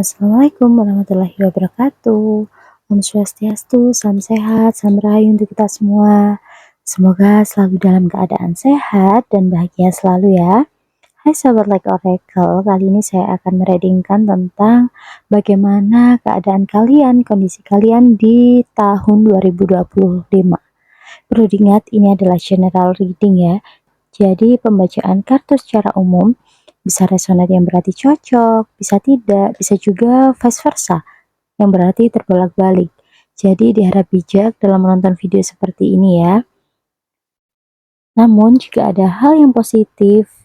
Assalamualaikum warahmatullahi wabarakatuh. Om Swastiastu, salam sehat, salam rahayu untuk kita semua. Semoga selalu dalam keadaan sehat dan bahagia selalu ya. Hai Sobat Like Oracle, kali ini saya akan mereadingkan tentang bagaimana keadaan kalian, kondisi kalian di tahun 2025. Perlu diingat ini adalah general reading ya. Jadi pembacaan kartu secara umum bisa resonate yang berarti cocok, bisa tidak, bisa juga vice versa yang berarti terbolak-balik. Jadi diharap bijak dalam menonton video seperti ini ya. Namun jika ada hal yang positif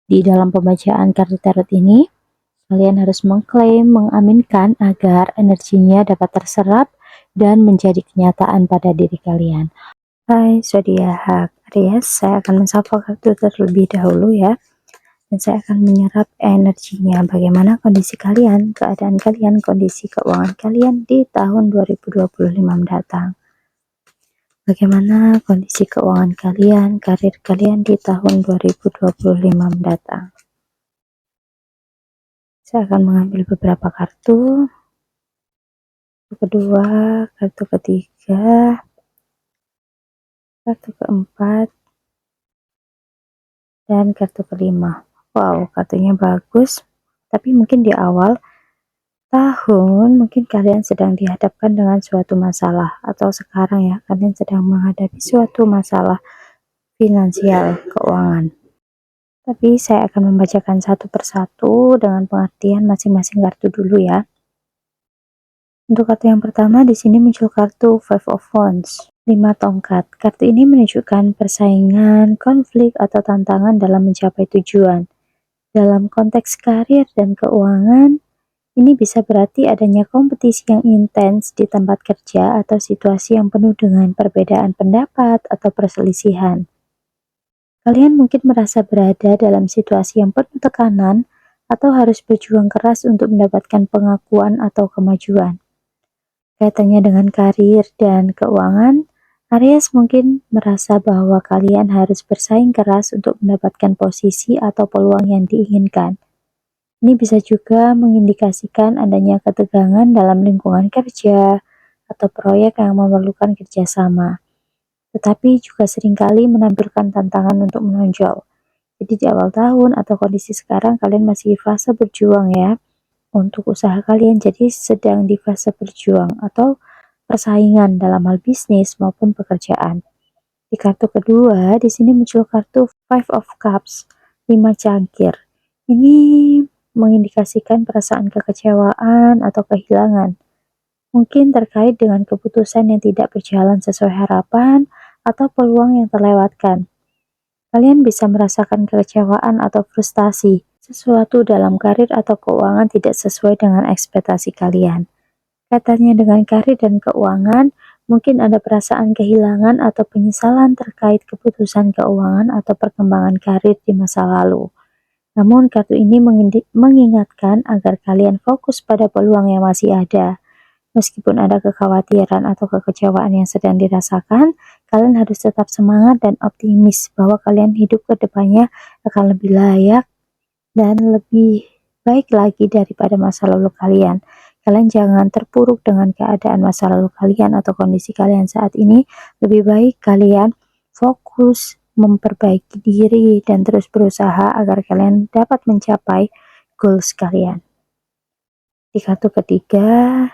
di dalam pembacaan kartu tarot ini, kalian harus mengklaim, mengaminkan agar energinya dapat terserap dan menjadi kenyataan pada diri kalian. Hai zodiak Aries, saya akan mensapa kartu terlebih dahulu ya. Dan saya akan menyerap energinya, bagaimana kondisi kalian, keadaan kalian, kondisi keuangan kalian di tahun 2025 mendatang. Bagaimana kondisi keuangan kalian, karir kalian di tahun 2025 mendatang. Saya akan mengambil beberapa kartu. Kartu kedua, kartu ketiga, kartu keempat, dan kartu kelima. Wow, kartunya bagus, tapi mungkin di awal tahun mungkin kalian sedang dihadapkan dengan suatu masalah, atau sekarang ya kalian sedang menghadapi suatu masalah finansial, keuangan. Tapi saya akan membacakan satu persatu dengan pengertian masing-masing kartu dulu ya. Untuk kartu yang pertama di sini muncul kartu Five of Wands, 5 tongkat. Kartu ini menunjukkan persaingan, konflik atau tantangan dalam mencapai tujuan. Dalam konteks karir dan keuangan, ini bisa berarti adanya kompetisi yang intens di tempat kerja atau situasi yang penuh dengan perbedaan pendapat atau perselisihan. Kalian mungkin merasa berada dalam situasi yang penuh tekanan atau harus berjuang keras untuk mendapatkan pengakuan atau kemajuan. Kaitannya dengan karir dan keuangan, Aries mungkin merasa bahwa kalian harus bersaing keras untuk mendapatkan posisi atau peluang yang diinginkan. Ini bisa juga mengindikasikan adanya ketegangan dalam lingkungan kerja atau proyek yang memerlukan kerjasama, tetapi juga seringkali menampilkan tantangan untuk menonjol. Jadi di awal tahun atau kondisi sekarang kalian masih di fase berjuang ya untuk usaha kalian, jadi sedang di fase berjuang atau persaingan dalam hal bisnis maupun pekerjaan. Di kartu kedua, di sini muncul kartu Five of Cups, 5 cangkir. Ini mengindikasikan perasaan kekecewaan atau kehilangan. Mungkin terkait dengan keputusan yang tidak berjalan sesuai harapan atau peluang yang terlewatkan. Kalian bisa merasakan kekecewaan atau frustasi. Sesuatu dalam karir atau keuangan tidak sesuai dengan ekspektasi kalian. Katanya dengan karir dan keuangan, mungkin ada perasaan kehilangan atau penyesalan terkait keputusan keuangan atau perkembangan karir di masa lalu. Namun kartu ini mengingatkan agar kalian fokus pada peluang yang masih ada. Meskipun ada kekhawatiran atau kekecewaan yang sedang dirasakan, kalian harus tetap semangat dan optimis bahwa kalian hidup ke depannya akan lebih layak dan lebih baik lagi daripada masa lalu kalian. Kalian jangan terpuruk dengan keadaan masa lalu kalian atau kondisi kalian saat ini. Lebih baik kalian fokus memperbaiki diri dan terus berusaha agar kalian dapat mencapai goals kalian. Di kartu ketiga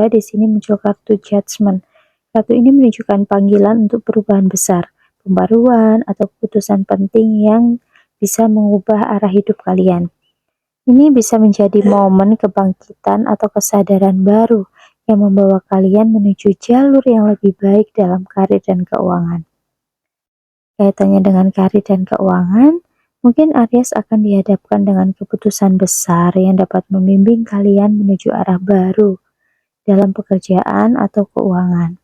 di sini muncul kartu Judgment. Kartu ini menunjukkan panggilan untuk perubahan besar, pembaruan atau keputusan penting yang bisa mengubah arah hidup kalian. Ini bisa menjadi momen kebangkitan atau kesadaran baru yang membawa kalian menuju jalur yang lebih baik dalam karir dan keuangan. Kaitannya dengan karir dan keuangan, mungkin Aries akan dihadapkan dengan keputusan besar yang dapat membimbing kalian menuju arah baru dalam pekerjaan atau keuangan.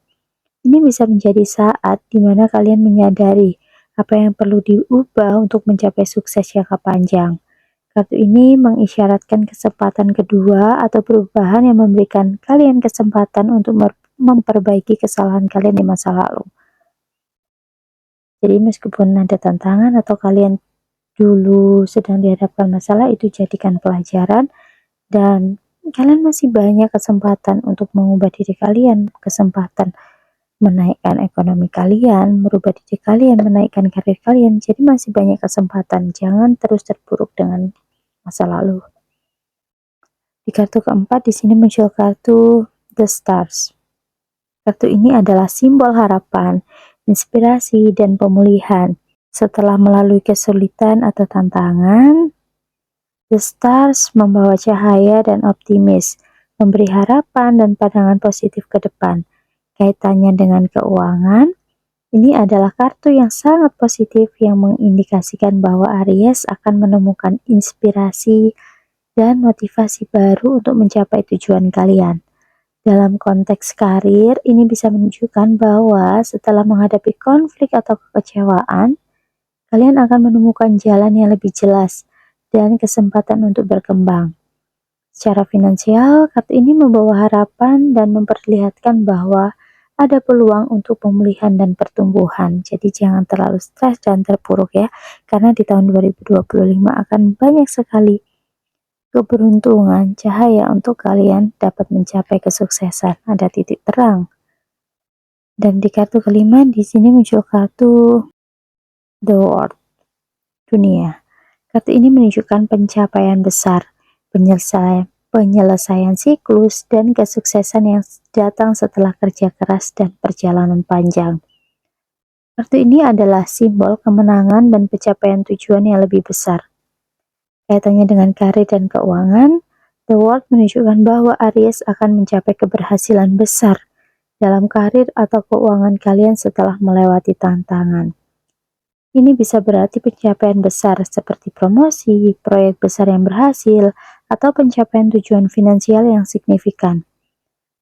Ini bisa menjadi saat di mana kalian menyadari apa yang perlu diubah untuk mencapai sukses jangka panjang. Kartu ini mengisyaratkan kesempatan kedua atau perubahan yang memberikan kalian kesempatan untuk memperbaiki kesalahan kalian di masa lalu. Jadi meskipun ada tantangan atau kalian dulu sedang dihadapkan masalah, itu jadikan pelajaran dan kalian masih banyak kesempatan untuk mengubah diri kalian, kesempatan menaikkan ekonomi kalian, merubah diri kalian, menaikkan karir kalian. Jadi masih banyak kesempatan, jangan terus terpuruk dengan masa lalu. Di kartu keempat di sini muncul kartu The Stars. Kartu ini adalah simbol harapan, inspirasi, dan pemulihan. Setelah melalui kesulitan atau tantangan, The Stars membawa cahaya dan optimis, memberi harapan dan pandangan positif ke depan. Kaitannya dengan keuangan, ini adalah kartu yang sangat positif yang mengindikasikan bahwa Aries akan menemukan inspirasi dan motivasi baru untuk mencapai tujuan kalian. Dalam konteks karir, ini bisa menunjukkan bahwa setelah menghadapi konflik atau kekecewaan, kalian akan menemukan jalan yang lebih jelas dan kesempatan untuk berkembang. Secara finansial, kartu ini membawa harapan dan memperlihatkan bahwa ada peluang untuk pemulihan dan pertumbuhan. Jadi jangan terlalu stres dan terpuruk ya, karena di tahun 2025 akan banyak sekali keberuntungan, cahaya untuk kalian dapat mencapai kesuksesan. Ada titik terang. Dan di kartu kelima di sini muncul kartu The World, dunia. Kartu ini menunjukkan pencapaian besar, penyelesaian siklus, dan kesuksesan yang datang setelah kerja keras dan perjalanan panjang. Kartu ini adalah simbol kemenangan dan pencapaian tujuan yang lebih besar. Kaitannya dengan karir dan keuangan, The World menunjukkan bahwa Aries akan mencapai keberhasilan besar dalam karir atau keuangan kalian setelah melewati tantangan. Ini bisa berarti pencapaian besar seperti promosi, proyek besar yang berhasil, atau pencapaian tujuan finansial yang signifikan.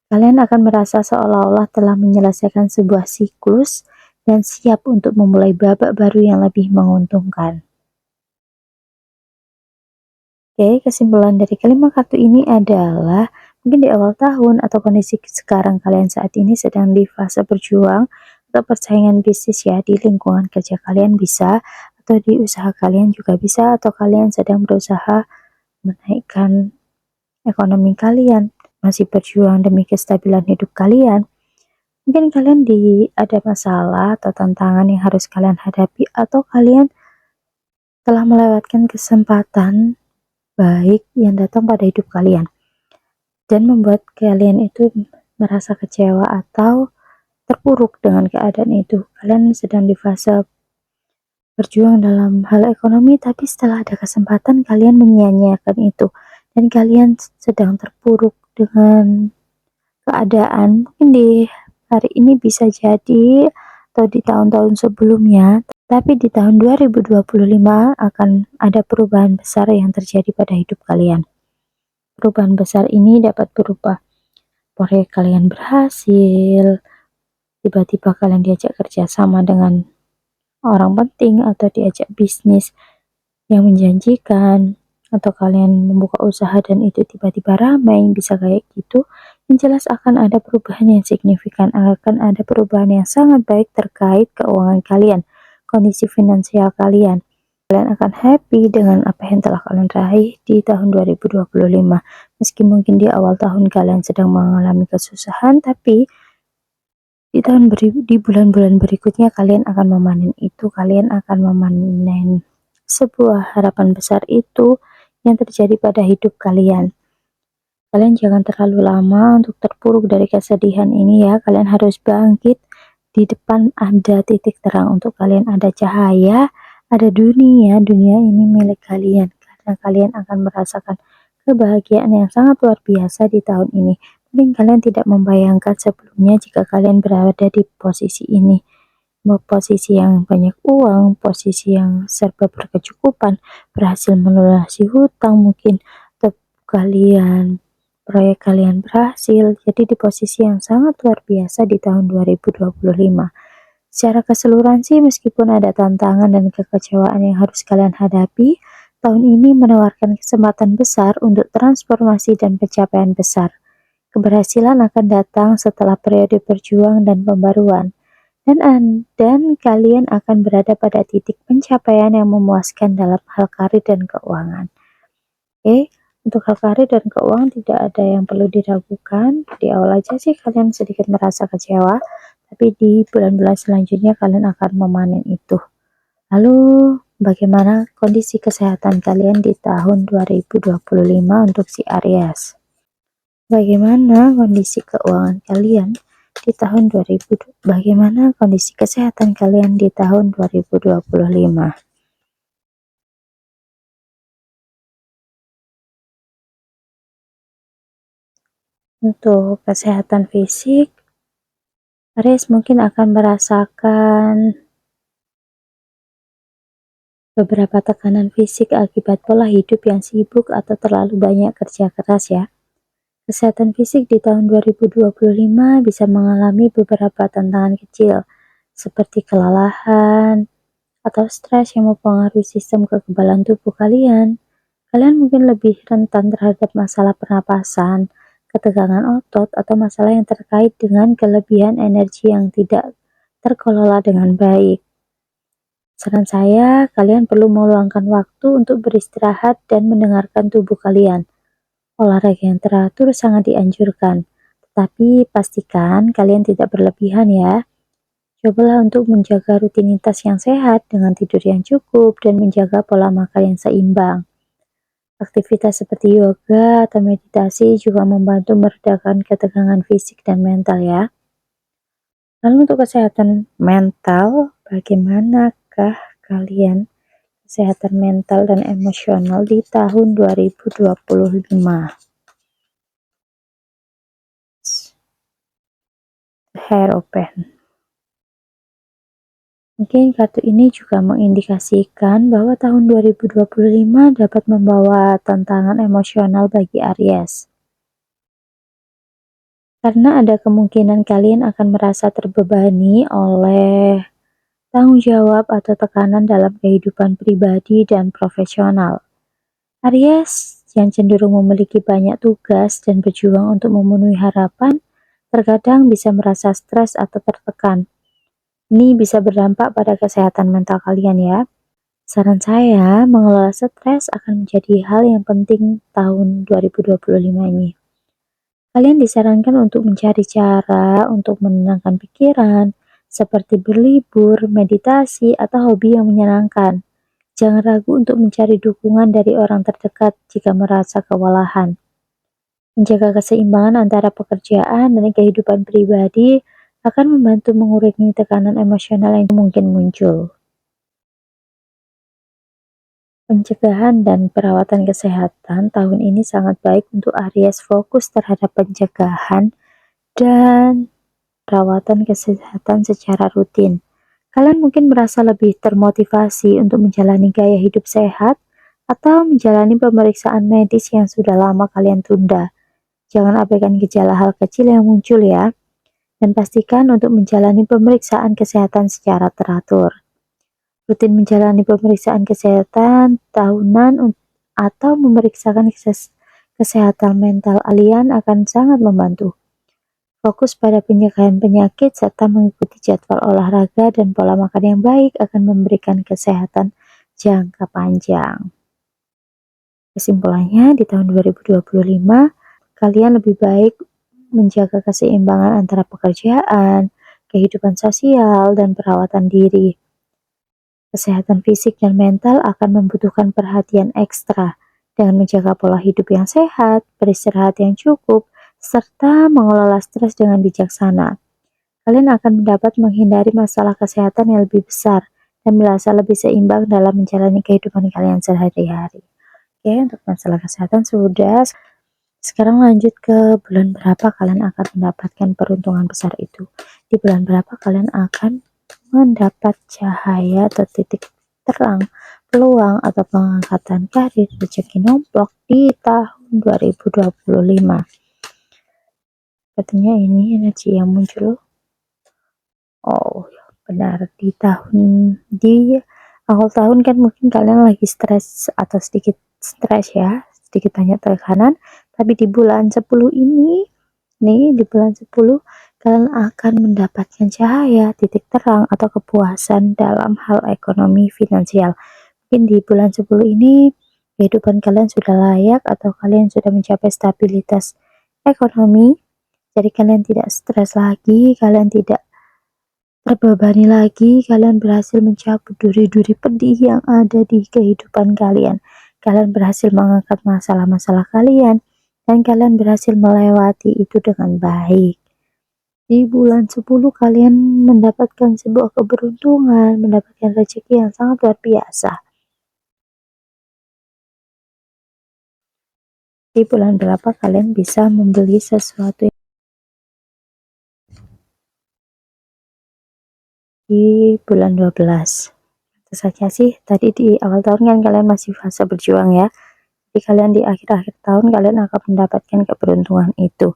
Kalian akan merasa seolah-olah telah menyelesaikan sebuah siklus dan siap untuk memulai babak baru yang lebih menguntungkan. Oke, kesimpulan dari kelima kartu ini adalah mungkin di awal tahun atau kondisi sekarang kalian saat ini sedang di fase berjuang atau persaingan bisnis ya, di lingkungan kerja kalian bisa, atau di usaha kalian juga bisa, atau kalian sedang berusaha menaikkan ekonomi kalian, masih berjuang demi kestabilan hidup kalian. Mungkin kalian ada masalah atau tantangan yang harus kalian hadapi, atau kalian telah melewatkan kesempatan baik yang datang pada hidup kalian dan membuat kalian itu merasa kecewa atau terpuruk dengan keadaan itu. Kalian sedang di fase berjuang dalam hal ekonomi, tapi setelah ada kesempatan kalian menyia-nyiakan itu dan kalian sedang terpuruk dengan keadaan. Mungkin di hari ini bisa jadi, atau di tahun-tahun sebelumnya, tapi di tahun 2025 akan ada perubahan besar yang terjadi pada hidup kalian. Perubahan besar ini dapat berupa proyek kalian berhasil, tiba-tiba kalian diajak kerja sama dengan orang penting, atau diajak bisnis yang menjanjikan, atau kalian membuka usaha dan itu tiba-tiba ramai, bisa kayak gitu. Yang jelas akan ada perubahan yang signifikan, akan ada perubahan yang sangat baik terkait keuangan kalian, kondisi finansial kalian. Kalian akan happy dengan apa yang telah kalian raih di tahun 2025. Meski mungkin di awal tahun kalian sedang mengalami kesusahan, tapi di bulan-bulan berikutnya kalian akan memanen itu, kalian akan memanen sebuah harapan besar itu yang terjadi pada hidup kalian. Kalian jangan terlalu lama untuk terpuruk dari kesedihan ini ya. Kalian harus bangkit. Di depan ada titik terang untuk kalian, ada cahaya, ada dunia. Dunia ini milik kalian karena kalian akan merasakan kebahagiaan yang sangat luar biasa di tahun ini. Mungkin kalian tidak membayangkan sebelumnya jika kalian berada di posisi ini. Posisi yang banyak uang, posisi yang serba berkecukupan, berhasil melunasi hutang mungkin, atau proyek kalian berhasil. Jadi di posisi yang sangat luar biasa di tahun 2025. Secara keseluruhan sih, meskipun ada tantangan dan kekecewaan yang harus kalian hadapi, tahun ini menawarkan kesempatan besar untuk transformasi dan pencapaian besar. Keberhasilan akan datang setelah periode berjuang dan pembaruan. Dan kalian akan berada pada titik pencapaian yang memuaskan dalam hal karir dan keuangan. Oke, Untuk hal karir dan keuangan tidak ada yang perlu diragukan. Di awal aja sih kalian sedikit merasa kecewa, tapi di bulan-bulan selanjutnya kalian akan memanen itu. Lalu, bagaimana kondisi kesehatan kalian di tahun 2025 untuk si Aries? Bagaimana kondisi keuangan kalian di tahun 2000? Bagaimana kondisi kesehatan kalian di tahun 2025? Untuk kesehatan fisik, Aries mungkin akan merasakan beberapa tekanan fisik akibat pola hidup yang sibuk atau terlalu banyak kerja keras ya. Kesehatan fisik di tahun 2025 bisa mengalami beberapa tantangan kecil, seperti kelelahan atau stres yang mempengaruhi sistem kekebalan tubuh kalian. Kalian mungkin lebih rentan terhadap masalah pernapasan, ketegangan otot, atau masalah yang terkait dengan kelebihan energi yang tidak terkelola dengan baik. Saran saya, kalian perlu meluangkan waktu untuk beristirahat dan mendengarkan tubuh kalian. Olahraga yang teratur sangat dianjurkan, tetapi pastikan kalian tidak berlebihan ya. Cobalah untuk menjaga rutinitas yang sehat dengan tidur yang cukup dan menjaga pola makan yang seimbang. Aktivitas seperti yoga atau meditasi juga membantu meredakan ketegangan fisik dan mental ya. Lalu untuk kesehatan mental, bagaimanakah kalian kesehatan mental dan emosional di tahun 2025? Hierophant. Mungkin kartu ini juga mengindikasikan bahwa tahun 2025 dapat membawa tantangan emosional bagi Aries. Karena ada kemungkinan kalian akan merasa terbebani oleh tanggung jawab atau tekanan dalam kehidupan pribadi dan profesional. Aries yang cenderung memiliki banyak tugas dan berjuang untuk memenuhi harapan, terkadang bisa merasa stres atau tertekan. Ini bisa berdampak pada kesehatan mental kalian ya. Saran saya, mengelola stres akan menjadi hal yang penting tahun 2025 ini. Kalian disarankan untuk mencari cara untuk menenangkan pikiran, seperti berlibur, meditasi, atau hobi yang menyenangkan. Jangan ragu untuk mencari dukungan dari orang terdekat jika merasa kewalahan. Menjaga keseimbangan antara pekerjaan dan kehidupan pribadi akan membantu mengurangi tekanan emosional yang mungkin muncul. Pencegahan dan perawatan kesehatan tahun ini sangat baik untuk Aries, fokus terhadap pencegahan dan perawatan kesehatan secara rutin. Kalian mungkin merasa lebih termotivasi untuk menjalani gaya hidup sehat atau menjalani pemeriksaan medis yang sudah lama kalian tunda. Jangan abaikan gejala hal kecil yang muncul ya, dan pastikan untuk menjalani pemeriksaan kesehatan secara teratur. Rutin menjalani pemeriksaan kesehatan tahunan atau memeriksakan kesehatan mental kalian akan sangat membantu. Fokus pada pencegahan penyakit serta mengikuti jadwal olahraga dan pola makan yang baik akan memberikan kesehatan jangka panjang. Kesimpulannya, di tahun 2025, kalian lebih baik menjaga keseimbangan antara pekerjaan, kehidupan sosial, dan perawatan diri. Kesehatan fisik dan mental akan membutuhkan perhatian ekstra dengan menjaga pola hidup yang sehat, beristirahat yang cukup, serta mengelola stres dengan bijaksana. Kalian akan mendapat menghindari masalah kesehatan yang lebih besar dan merasa lebih seimbang dalam menjalani kehidupan kalian sehari-hari. Oke, untuk masalah kesehatan sudah. Sekarang lanjut ke bulan berapa kalian akan mendapatkan peruntungan besar itu. Di bulan berapa kalian akan mendapat cahaya atau titik terang, peluang atau pengangkatan karir, rezeki nomplok di tahun 2025. Katanya ini energi yang muncul. Oh, benar, di awal tahun kan mungkin kalian lagi stres atau sedikit stres ya, sedikit banyak tekanan, tapi di bulan 10 ini nih, di bulan 10 kalian akan mendapatkan cahaya, titik terang, atau kepuasan dalam hal ekonomi finansial. Mungkin di bulan 10 ini kehidupan kalian sudah layak atau kalian sudah mencapai stabilitas ekonomi, jadi kalian tidak stres lagi, kalian tidak terbebani lagi, kalian berhasil mencabut duri-duri pedih yang ada di kehidupan kalian. Kalian berhasil mengangkat masalah-masalah kalian, dan kalian berhasil melewati itu dengan baik. Di bulan 10 kalian mendapatkan sebuah keberuntungan, mendapatkan rezeki yang sangat luar biasa. Di bulan berapa kalian bisa membeli sesuatu di bulan 12. Itu saja sih, tadi di awal tahun kan kalian masih fase berjuang ya. Jadi kalian di akhir-akhir tahun kalian akan mendapatkan keberuntungan itu.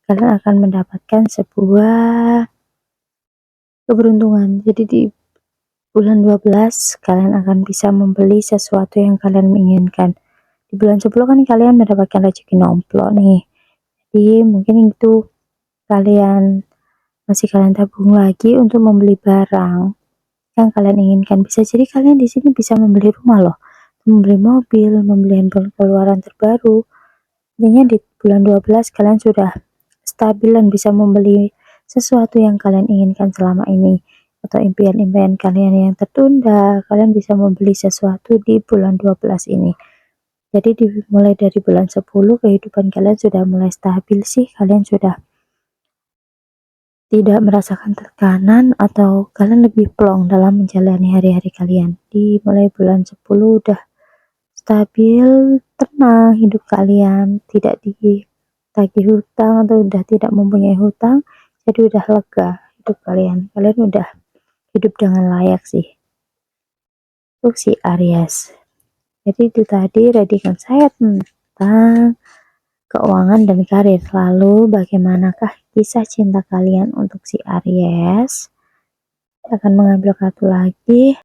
Kalian akan mendapatkan sebuah keberuntungan. Jadi di bulan 12 kalian akan bisa membeli sesuatu yang kalian inginkan. Di bulan 10 kan kalian mendapatkan rezeki nomplok nih. Jadi mungkin itu kalian tabung lagi untuk membeli barang yang kalian inginkan. Bisa jadi kalian di sini bisa membeli rumah loh, membeli mobil, membeli handphone keluaran terbaru. Intinya di bulan 12 kalian sudah stabil dan bisa membeli sesuatu yang kalian inginkan selama ini, atau impian-impian kalian yang tertunda, kalian bisa membeli sesuatu di bulan 12 ini. Jadi dimulai dari bulan 10 kehidupan kalian sudah mulai stabil sih, kalian sudah tidak merasakan tekanan atau kalian lebih plong dalam menjalani hari-hari kalian. Di mulai bulan 10 udah stabil, tenang hidup kalian, tidak ditagih hutang atau udah tidak mempunyai hutang, jadi udah lega hidup kalian. Kalian udah hidup dengan layak sih. Untuk si Aries. Jadi itu tadi radikan saya tentang keuangan dan karir. Lalu bagaimanakah kisah cinta kalian untuk si Aries? Saya akan mengambil kartu lagi.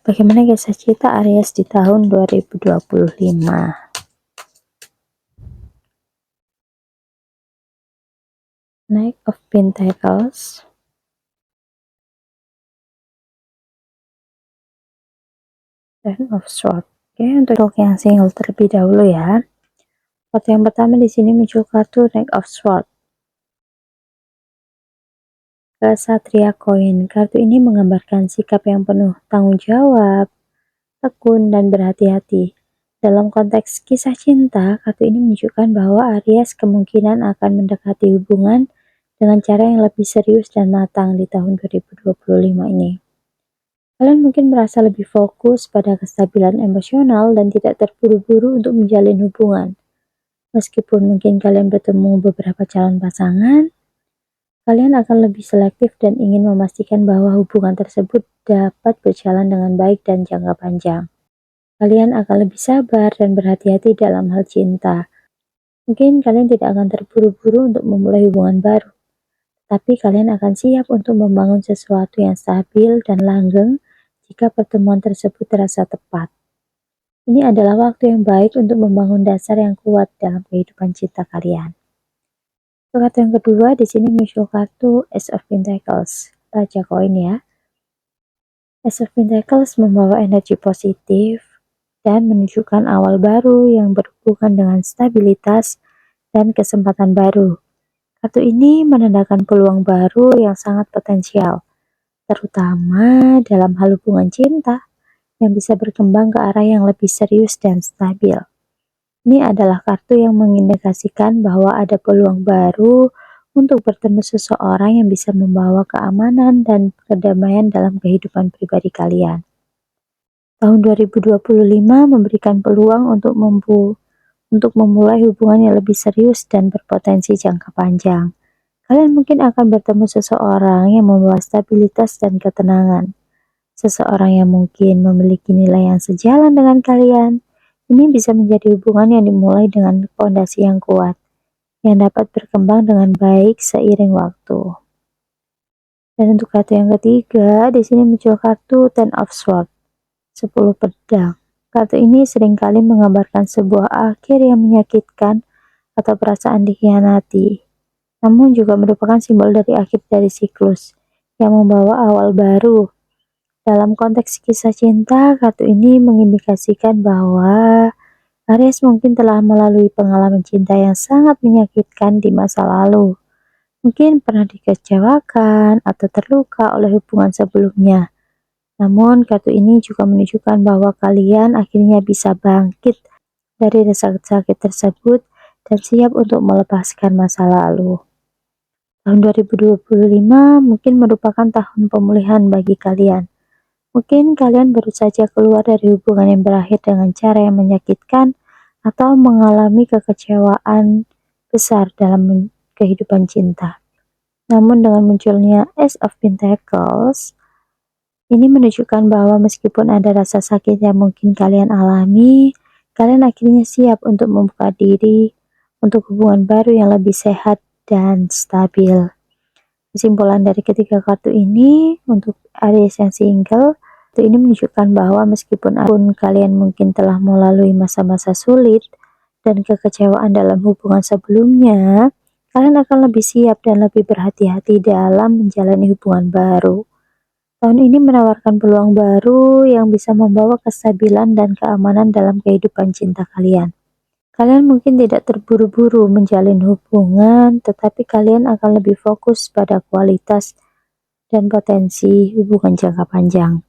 Bagaimana kisah cinta Aries di tahun 2025? Knight of Pentacles, Ten of Swords. Oke, untuk yang single terlebih dahulu ya. Kartu yang pertama di sini muncul kartu Knight of Swords. Kesatria koin. Kartu ini menggambarkan sikap yang penuh tanggung jawab, tekun, dan berhati-hati. Dalam konteks kisah cinta, kartu ini menunjukkan bahwa Aries kemungkinan akan mendekati hubungan dengan cara yang lebih serius dan matang di tahun 2025 ini. Kalian mungkin merasa lebih fokus pada kestabilan emosional dan tidak terburu-buru untuk menjalin hubungan. Meskipun mungkin kalian bertemu beberapa calon pasangan, kalian akan lebih selektif dan ingin memastikan bahwa hubungan tersebut dapat berjalan dengan baik dan jangka panjang. Kalian akan lebih sabar dan berhati-hati dalam hal cinta. Mungkin kalian tidak akan terburu-buru untuk memulai hubungan baru, tapi kalian akan siap untuk membangun sesuatu yang stabil dan langgeng jika pertemuan tersebut terasa tepat. Ini adalah waktu yang baik untuk membangun dasar yang kuat dalam kehidupan cinta kalian. Untuk kartu yang kedua, di sini muncul kartu Ace of Pentacles, Raja Koin ya. Ace of Pentacles membawa energi positif dan menunjukkan awal baru yang berhubungan dengan stabilitas dan kesempatan baru. Kartu ini menandakan peluang baru yang sangat potensial, terutama dalam hal hubungan cinta yang bisa berkembang ke arah yang lebih serius dan stabil. Ini adalah kartu yang mengindikasikan bahwa ada peluang baru untuk bertemu seseorang yang bisa membawa keamanan dan kedamaian dalam kehidupan pribadi kalian. Tahun 2025 memberikan peluang untuk memulai hubungan yang lebih serius dan berpotensi jangka panjang. Kalian mungkin akan bertemu seseorang yang membawa stabilitas dan ketenangan. Seseorang yang mungkin memiliki nilai yang sejalan dengan kalian. Ini bisa menjadi hubungan yang dimulai dengan fondasi yang kuat, yang dapat berkembang dengan baik seiring waktu. Dan untuk kartu yang ketiga, di sini muncul kartu Ten of Swords, 10 pedang. Kartu ini seringkali menggambarkan sebuah akhir yang menyakitkan atau perasaan dikhianati. Namun juga merupakan simbol dari akhir dari siklus yang membawa awal baru. Dalam konteks kisah cinta, kartu ini mengindikasikan bahwa Aries mungkin telah melalui pengalaman cinta yang sangat menyakitkan di masa lalu. Mungkin pernah dikecewakan atau terluka oleh hubungan sebelumnya. Namun, kartu ini juga menunjukkan bahwa kalian akhirnya bisa bangkit dari rasa sakit tersebut dan siap untuk melepaskan masa lalu. Tahun 2025 mungkin merupakan tahun pemulihan bagi kalian. Mungkin kalian baru saja keluar dari hubungan yang berakhir dengan cara yang menyakitkan atau mengalami kekecewaan besar dalam kehidupan cinta. Namun dengan munculnya Ace of Pentacles, ini menunjukkan bahwa meskipun ada rasa sakit yang mungkin kalian alami, kalian akhirnya siap untuk membuka diri untuk hubungan baru yang lebih sehat dan stabil. Kesimpulan dari ketiga kartu ini untuk Aries yang single, kartu ini menunjukkan bahwa meskipun kalian mungkin telah melalui masa-masa sulit dan kekecewaan dalam hubungan sebelumnya, kalian akan lebih siap dan lebih berhati-hati dalam menjalani hubungan baru. Tahun ini menawarkan peluang baru yang bisa membawa kestabilan dan keamanan dalam kehidupan cinta kalian. Kalian mungkin tidak terburu-buru menjalin hubungan, tetapi kalian akan lebih fokus pada kualitas dan potensi hubungan jangka panjang.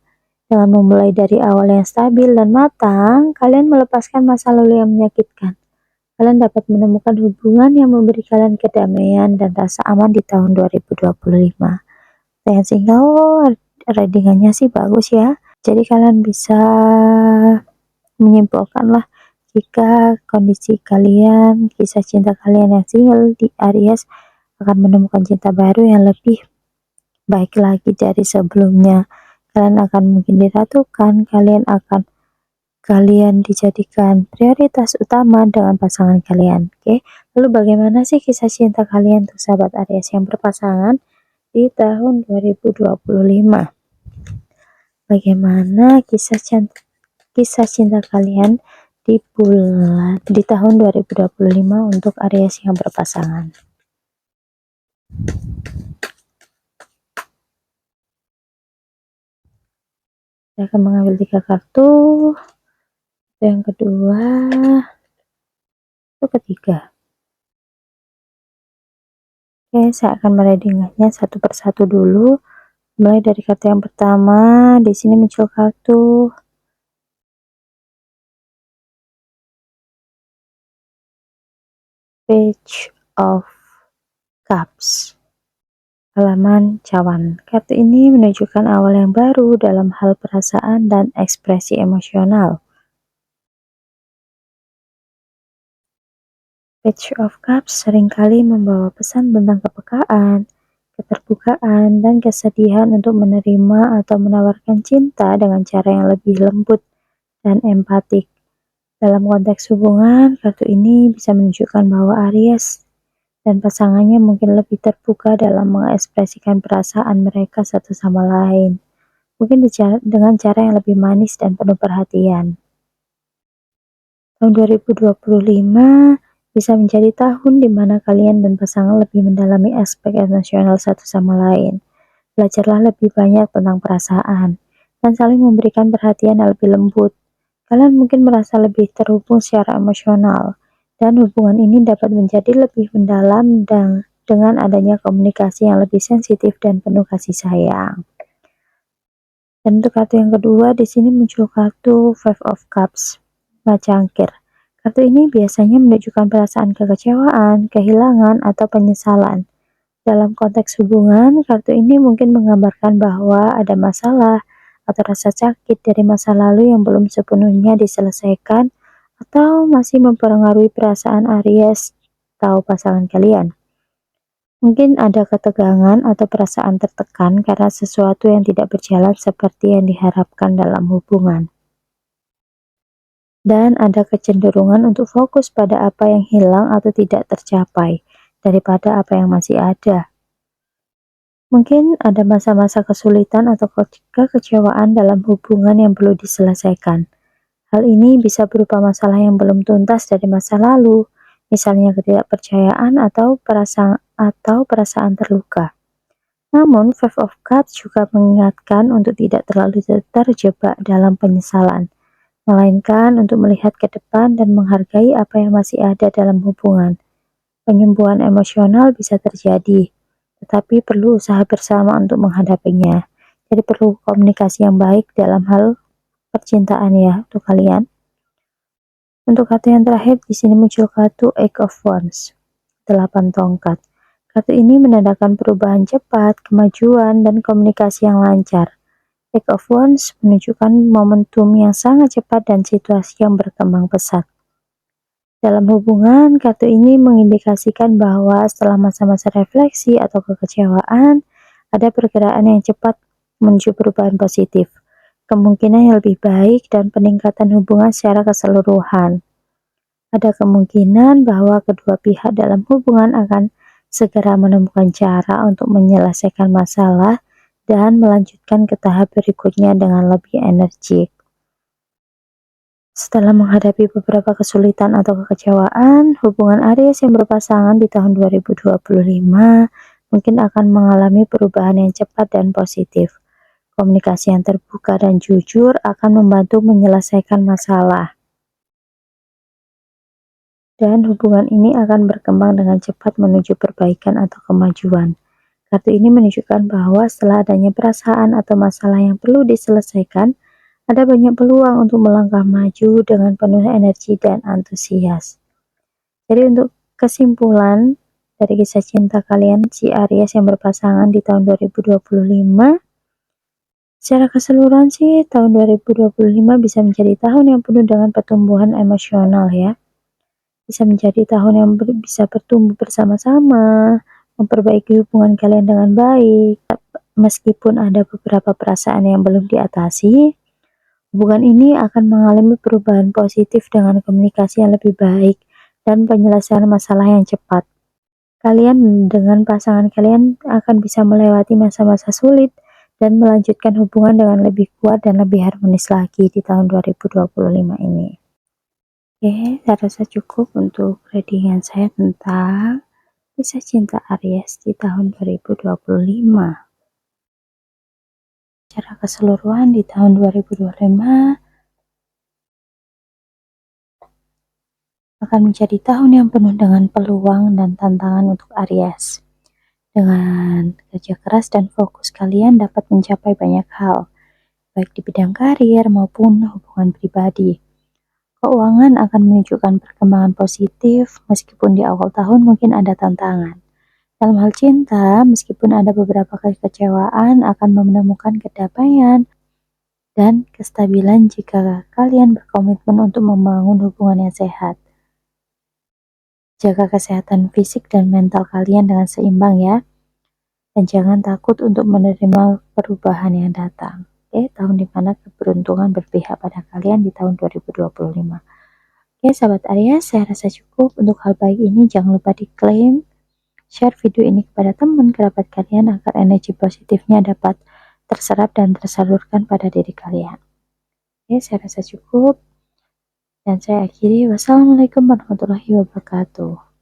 Dengan memulai dari awal yang stabil dan matang, kalian melepaskan masa lalu yang menyakitkan. Kalian dapat menemukan hubungan yang memberi kalian kedamaian dan rasa aman di tahun 2025. Yang single, readingannya sih bagus ya. Jadi kalian bisa menyimpulkan lah jika kondisi kalian, kisah cinta kalian yang single di Aries akan menemukan cinta baru yang lebih baik lagi dari sebelumnya. Kalian akan mungkin diratukan, kalian dijadikan prioritas utama dengan pasangan kalian. Oke, lalu bagaimana sih kisah cinta kalian untuk sahabat Aries yang berpasangan di tahun 2025? Bagaimana kisah cinta kalian di tahun 2025 untuk Aries yang berpasangan? Saya akan mengambil 3 kartu. Yang kedua, itu ketiga. Oke, saya akan mereadingnya satu persatu dulu. Mulai dari kartu yang pertama, di sini muncul kartu Page of Cups, halaman cawan. Kartu ini menunjukkan awal yang baru dalam hal perasaan dan ekspresi emosional. Page of Cups seringkali membawa pesan tentang kepekaan, keterbukaan, dan kesedihan untuk menerima atau menawarkan cinta dengan cara yang lebih lembut dan empatik. Dalam konteks hubungan, kartu ini bisa menunjukkan bahwa Aries dan pasangannya mungkin lebih terbuka dalam mengekspresikan perasaan mereka satu sama lain. Mungkin dengan cara yang lebih manis dan penuh perhatian. Tahun 2025 bisa menjadi tahun di mana kalian dan pasangan lebih mendalami aspek emosional satu sama lain. Belajarlah lebih banyak tentang perasaan dan saling memberikan perhatian yang lebih lembut. Kalian mungkin merasa lebih terhubung secara emosional, dan hubungan ini dapat menjadi lebih mendalam dengan adanya komunikasi yang lebih sensitif dan penuh kasih sayang. Dan untuk kartu yang kedua, di sini muncul kartu Five of Cups, Macangkir. Kartu ini biasanya menunjukkan perasaan kekecewaan, kehilangan, atau penyesalan. Dalam konteks hubungan, kartu ini mungkin menggambarkan bahwa ada masalah atau rasa sakit dari masa lalu yang belum sepenuhnya diselesaikan atau masih mempengaruhi perasaan Aries atau pasangan kalian. Mungkin ada ketegangan atau perasaan tertekan karena sesuatu yang tidak berjalan seperti yang diharapkan dalam hubungan. Dan ada kecenderungan untuk fokus pada apa yang hilang atau tidak tercapai daripada apa yang masih ada. Mungkin ada masa-masa kesulitan atau kekecewaan dalam hubungan yang perlu diselesaikan. Hal ini bisa berupa masalah yang belum tuntas dari masa lalu, misalnya ketidakpercayaan atau perasaan terluka. Namun, Five of Cups juga mengingatkan untuk tidak terlalu terjebak dalam penyesalan, melainkan untuk melihat ke depan dan menghargai apa yang masih ada dalam hubungan. Penyembuhan emosional bisa terjadi, tetapi perlu usaha bersama untuk menghadapinya. Jadi perlu komunikasi yang baik dalam hal percintaan ya untuk kalian. Untuk kartu yang terakhir di sini muncul kartu Eight of Wands, 8 tongkat. Kartu ini menandakan perubahan cepat, kemajuan, dan komunikasi yang lancar. Eight of Wands menunjukkan momentum yang sangat cepat dan situasi yang berkembang pesat. Dalam hubungan, kartu ini mengindikasikan bahwa setelah masa-masa refleksi atau kekecewaan, ada pergerakan yang cepat menuju perubahan positif, kemungkinan yang lebih baik, dan peningkatan hubungan secara keseluruhan. Ada kemungkinan bahwa kedua pihak dalam hubungan akan segera menemukan cara untuk menyelesaikan masalah dan melanjutkan ke tahap berikutnya dengan lebih energik. Setelah menghadapi beberapa kesulitan atau kekecewaan, hubungan Aries yang berpasangan di tahun 2025 mungkin akan mengalami perubahan yang cepat dan positif. Komunikasi yang terbuka dan jujur akan membantu menyelesaikan masalah. Dan hubungan ini akan berkembang dengan cepat menuju perbaikan atau kemajuan. Kartu ini menunjukkan bahwa setelah adanya perasaan atau masalah yang perlu diselesaikan, ada banyak peluang untuk melangkah maju dengan penuh energi dan antusias. Jadi untuk kesimpulan dari kisah cinta kalian si Aries yang berpasangan di tahun 2025, secara keseluruhan sih tahun 2025 bisa menjadi tahun yang penuh dengan pertumbuhan emosional ya. Bisa menjadi tahun yang bisa bertumbuh bersama-sama, memperbaiki hubungan kalian dengan baik. Meskipun ada beberapa perasaan yang belum diatasi, hubungan ini akan mengalami perubahan positif dengan komunikasi yang lebih baik dan penyelesaian masalah yang cepat. Kalian dengan pasangan kalian akan bisa melewati masa-masa sulit dan melanjutkan hubungan dengan lebih kuat dan lebih harmonis lagi di tahun 2025 ini. Oke, saya rasa cukup untuk readingan saya tentang kisah cinta Aries di tahun 2025. Secara keseluruhan di tahun 2025 akan menjadi tahun yang penuh dengan peluang dan tantangan untuk Aries. Dengan kerja keras dan fokus kalian dapat mencapai banyak hal, baik di bidang karir maupun hubungan pribadi. Keuangan akan menunjukkan perkembangan positif, meskipun di awal tahun mungkin ada tantangan. Dalam hal cinta, meskipun ada beberapa kekecewaan, akan menemukan kedamaian dan kestabilan jika kalian berkomitmen untuk membangun hubungan yang sehat. Jaga kesehatan fisik dan mental kalian dengan seimbang ya. Dan jangan takut untuk menerima perubahan yang datang. Oke, tahun dimana keberuntungan berpihak pada kalian di tahun 2025. Oke, sahabat Aries, saya rasa cukup untuk hal baik ini. Jangan lupa diklaim, share video ini kepada teman kerabat kalian agar energi positifnya dapat terserap dan tersalurkan pada diri kalian. Oke, saya rasa cukup. Dan saya akhiri. Wassalamualaikum warahmatullahi wabarakatuh.